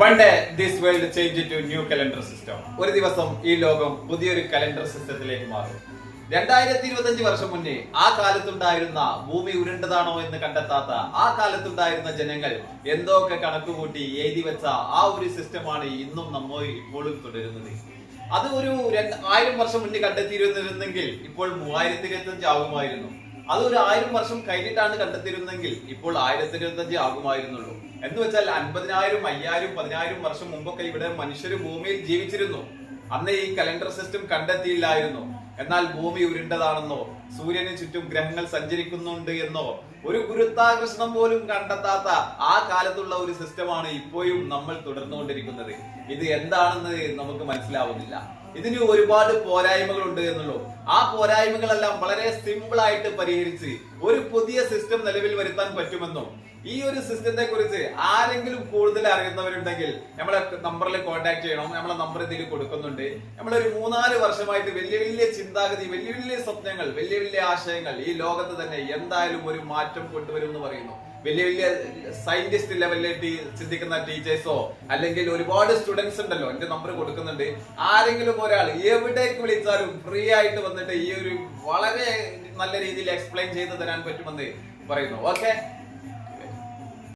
One day this world changed to a new calendar system. ഒരു ദിവസം ഈ ലോകം പുതിയൊരു കലണ്ടർ സിസ്റ്റത്തിലേക്ക് മാറും. 2025 വർഷം മുന്നേ ആ കാലത്തുണ്ടായിരുന്ന ഭൂമി ഉരുണ്ടതാണോ എന്ന് കണ്ടെത്താത്ത ആ കാലത്തുണ്ടായിരുന്ന ജനങ്ങൾ എന്തൊക്കെ കണക്കുകൂട്ടി എഴുതി വെച്ച ആ ഒരു സിസ്റ്റമാണ് ഇന്നും നമ്മൾ ഇപ്പോഴും തുടരുന്നത്. അത് ഒരു 1000 വർഷം മുന്നേ കണ്ടെത്തിയിരുന്നിരുന്നെങ്കിൽ ഇപ്പോൾ 3025 ആകുമായിരുന്നു. അത് ഒരു 1000 വർഷം കഴിഞ്ഞിട്ടാണ് കണ്ടെത്തിയിരുന്നെങ്കിൽ ഇപ്പോൾ 1025 ആകുമായിരുന്നുള്ളൂ. എന്ന് വെച്ചാൽ 50,000, 5000, 10,000 വർഷം മുമ്പൊക്കെ ഇവിടെ മനുഷ്യർ ഭൂമിയിൽ ജീവിച്ചിരുന്നു. അന്ന് ഈ കലണ്ടർ സിസ്റ്റം കണ്ടെത്തിയില്ലായിരുന്നു. എന്നാൽ ഭൂമി ഉരുണ്ടതാണെന്നോ സൂര്യന് ചുറ്റും ഗ്രഹങ്ങൾ സഞ്ചരിക്കുന്നുണ്ട് എന്നോ ഒരു ഗുരുത്വാകർഷണം പോലും കണ്ടെത്താത്ത ആ കാലത്തുള്ള ഒരു സിസ്റ്റമാണ് ഇപ്പോഴും നമ്മൾ തുടർന്നുകൊണ്ടിരിക്കുന്നത്. ഇത് എന്താണെന്ന് നമുക്ക് മനസ്സിലാവുന്നില്ല. ഇതിന് ഒരുപാട് പോരായ്മകളുണ്ട് എന്നുള്ളൂ. ആ പോരായ്മകളെല്ലാം വളരെ സിമ്പിൾ ആയിട്ട് പരിഹരിച്ച് ഒരു പുതിയ സിസ്റ്റം നിലവിൽ വരുത്താൻ പറ്റുമെന്നും ഈ ഒരു സിസ്റ്റത്തെ കുറിച്ച് ആരെങ്കിലും കൂടുതൽ അറിയുന്നവരുണ്ടെങ്കിൽ നമ്മളെ നമ്പറിൽ കോൺടാക്ട് ചെയ്യണം. നമ്മളെ നമ്പർ ഇതിൽ കൊടുക്കുന്നുണ്ട്. നമ്മളൊരു 3-4 വർഷമായിട്ട് വലിയ വലിയ ചിന്താഗതി, വലിയ വലിയ സ്വപ്നങ്ങൾ, വലിയ വലിയ ആശയങ്ങൾ ഈ ലോകത്ത് തന്നെ എന്തായാലും ഒരു മാറ്റം കൊണ്ടുവരും എന്ന് പറയുന്നു. വലിയ വലിയ സയന്റിസ്റ്റ് ലെവലിലേക്ക് ചിന്തിക്കുന്ന ടീച്ചേഴ്സോ അല്ലെങ്കിൽ ഒരുപാട് സ്റ്റുഡൻസ് ഉണ്ടല്ലോ, എന്റെ നമ്പർ കൊടുക്കുന്നുണ്ട്. ആരെങ്കിലും ഒരാൾ എവിടേക്ക് വിളിച്ചാലും ഫ്രീ ആയിട്ട് വന്നിട്ട് ഈ ഒരു വളരെ നല്ല രീതിയിൽ എക്സ്പ്ലെയിൻ ചെയ്ത് തരാൻ പറ്റുമെന്ന് പറയുന്നു. ഓക്കെ.